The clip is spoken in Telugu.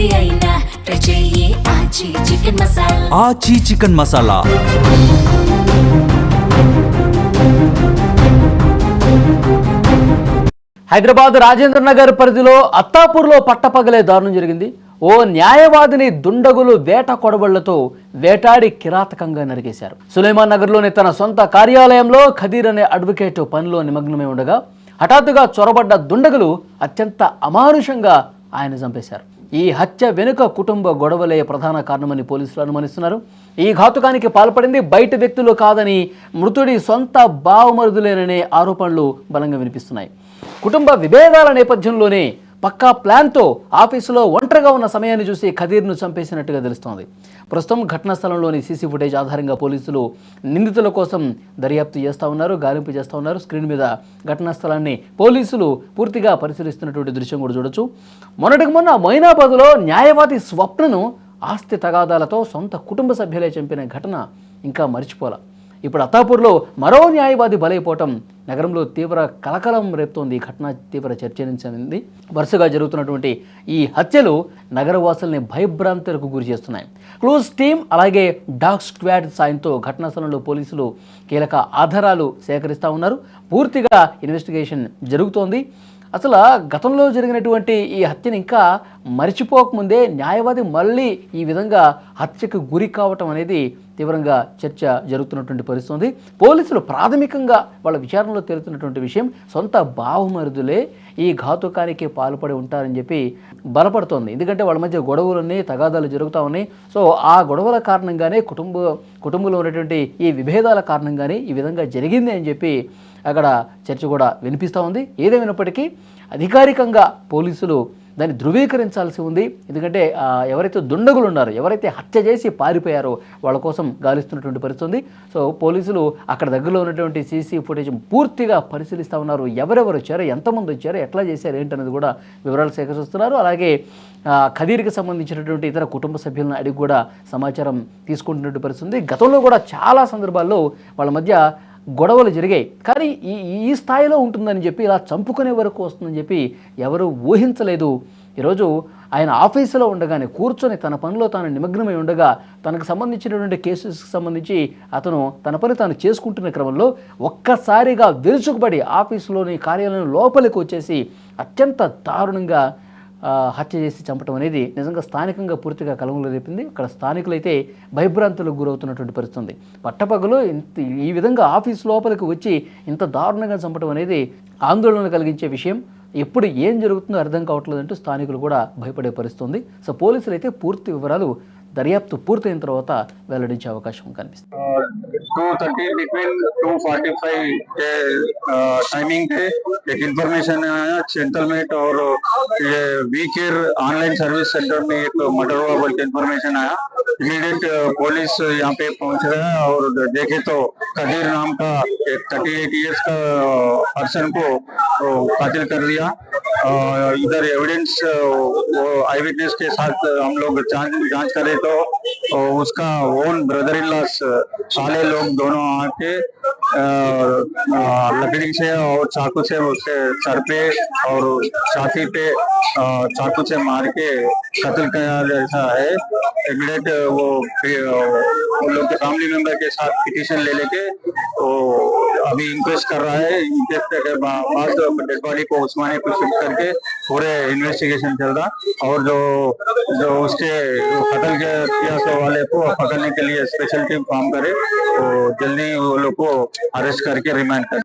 ఏది అయినా ట్రై చెయ్యి ఆచి చికెన్ మసాలా. ఆచి చికెన్ మసాలా. హైదరాబాద్ రాజేంద్ర నగర్ పరిధిలో అత్తాపూర్లో పట్టపగలే దారుణం జరిగింది. ఓ న్యాయవాదిని దుండగులు వేట కొడబళ్లతో వేటాడి కిరాతకంగా నరికేశారు. సులేమాన్ నగర్లోని తన సొంత కార్యాలయంలో ఖదీర్ అనే అడ్వకేట్ పనిలో నిమగ్నమై ఉండగా హఠాత్తుగా చొరబడ్డ దుండగులు అత్యంత అమానుషంగా ఆయన చంపేశారు. ఈ హత్య వెనుక కుటుంబ గొడవలే ప్రధాన కారణమని పోలీసులు అనుమానిస్తున్నారు. ఈ ఘాతుకానికి పాల్పడింది బయట వ్యక్తులు కాదని, మృతుడి సొంత బావమరుదులేననే ఆరోపణలు బలంగా వినిపిస్తున్నాయి. కుటుంబ విభేదాల నేపథ్యంలోనే పక్కా ప్లాన్తో ఆఫీసులో ఒంటరిగా ఉన్న సమయాన్ని చూసి ఖదీర్ను చంపేసినట్టుగా తెలుస్తోంది. ప్రస్తుతం ఘటనా స్థలంలోని సీసీ ఫుటేజ్ ఆధారంగా పోలీసులు నిందితుల కోసం దర్యాప్తు చేస్తూ ఉన్నారు, గాలింపు చేస్తూ ఉన్నారు. స్క్రీన్ మీద ఘటనా స్థలాన్ని పోలీసులు పూర్తిగా పరిశీలిస్తున్నటువంటి దృశ్యం కూడా చూడొచ్చు. మొన్నటికి మొన్న మొయినాబాద్లో న్యాయవాది స్వప్నను ఆస్తి తగాదాలతో సొంత కుటుంబ సభ్యులే చంపిన ఘటన ఇంకా మర్చిపోలా. ఇప్పుడు అత్తాపూర్లో మరో న్యాయవాది బలైపోవటం నగరంలో తీవ్ర కలకలం రేపుతోంది. ఈ ఘటన తీవ్ర చర్చనించింది. వరుసగా జరుగుతున్నటువంటి ఈ హత్యలు నగరవాసుల్ని భయభ్రాంతులకు గురి చేస్తున్నాయి. క్లూజ్ టీమ్ అలాగే డాగ్ స్క్వాడ్ సాయంతో ఘటనా స్థలంలో పోలీసులు కీలక ఆధారాలు సేకరిస్తూ ఉన్నారు. పూర్తిగా ఇన్వెస్టిగేషన్ జరుగుతోంది. అసలు గతంలో జరిగినటువంటి ఈ హత్యను ఇంకా మరిచిపోకముందే న్యాయవాది మళ్ళీ ఈ విధంగా హత్యకు గురి కావటం అనేది తీవ్రంగా చర్చ జరుగుతున్నటువంటి పరిస్థితి. పోలీసులు ప్రాథమికంగా వాళ్ళ విచారణలో తేలుతున్నటువంటి విషయం సొంత బావమరుదులే ఈ ఘాతుకానికి పాల్పడి ఉంటారని చెప్పి బలపడుతోంది. ఎందుకంటే వాళ్ళ మధ్య గొడవలన్నీ తగాదాలు జరుగుతూ ఉన్నాయి. సో ఆ గొడవల కారణంగానే కుటుంబంలో ఉన్నటువంటి ఈ విభేదాల కారణంగానే ఈ విధంగా జరిగింది అని చెప్పి అక్కడ చర్చ కూడా వినిపిస్తూ ఉంది. ఏదేమైనప్పటికీ అధికారికంగా పోలీసులు దాన్ని ధృవీకరించాల్సి ఉంది. ఎందుకంటే ఎవరైతే దుండగులు ఉన్నారో, ఎవరైతే హత్య చేసి పారిపోయారో వాళ్ళ కోసం గాలిస్తున్నటువంటి పరిస్థితి ఉంది. సో పోలీసులు అక్కడ దగ్గరలో ఉన్నటువంటి సీసీ ఫుటేజ్ పూర్తిగా పరిశీలిస్తూ ఉన్నారు. ఎవరెవరు వచ్చారో, ఎంతమంది వచ్చారో, ఎట్లా చేశారు ఏంటనేది కూడా వివరాలు సేకరిస్తున్నారు. అలాగే ఖదీర్కి సంబంధించినటువంటి ఇతర కుటుంబ సభ్యులను అడిగి కూడా సమాచారం తీసుకుంటున్నటువంటి పరిస్థితి ఉంది. గతంలో కూడా చాలా సందర్భాల్లో వాళ్ళ మధ్య గొడవలు జరిగాయి. కానీ ఈ స్థాయిలో ఉంటుందని చెప్పి, ఇలా చంపుకునే వరకు వస్తుందని చెప్పి ఎవరు ఊహించలేదు. ఈరోజు ఆయన ఆఫీసులో ఉండగానే కూర్చొని తన పనిలో తాను నిమగ్నమై ఉండగా తనకు సంబంధించినటువంటి కేసెస్కి సంబంధించి అతను తన పని తాను చేసుకుంటున్న క్రమంలో ఒక్కసారిగా విరుచుకుపడి ఆఫీసులోని కార్యాలయం లోపలికి వచ్చేసి అత్యంత దారుణంగా హత్య చేసి చంపడం అనేది నిజంగా స్థానికంగా పూర్తిగా కలవలు రేపింది. అక్కడ స్థానికులైతే భయభ్రాంతులకు గురవుతున్నటువంటి పరిస్థితుంది. పట్టపగలు ఈ విధంగా ఆఫీస్ లోపలికి వచ్చి ఇంత దారుణంగా చంపడం అనేది ఆందోళన కలిగించే విషయం. ఎప్పుడు ఏం జరుగుతుందో అర్థం కావట్లేదంటూ స్థానికులు కూడా భయపడే పరిస్థితుంది. సో పోలీసులు అయితే పూర్తి వివరాలు దర్యాప్తు పూర్తయిన తర్వాత వెల్లడించే అవకాశం కనిపిస్తుంది. 2:30 बिटवीन 2:45 के टाइमिंग पे एक इंफॉर्मेशन आया सेंटलमेंट और ये we care online service centre में एक मर्डर हुआ बोल के इंफॉर्मेशन आया. इमीडिएट पुलिस यहाँ पे पहुंच रहा है और देखे तो कदीर नाम का एक 38 इयर्स का पर्सन को कातिल कर दिया. इधर एविडेंस वो आई विटनेस के साथ हम लोग जांच करें तो उसका ओन ब्रदर इन लॉ साले लोग दोनों आके लकड़ी से और चाकू से उसके सर पे और छाती पे चाकू से मार के कत्ल किया जैसा है. इमीडिएट वो लोग के फैमिली मेंबर के साथ पिटीशन ले लेके तो अभी इंक्वेस्ट कर रहा है. इंक्वेस्ट के बाद डेड बॉडी को उस्मानिया पे शिफ्ट करके पूरे इन्वेस्टिगेशन चल रहा. और जो उसके कत्ल किया वाले को पकड़ने के लिए स्पेशल टीम काम करे तो जल्दी वो लोग को अरेस्ट करके रिमांड करे.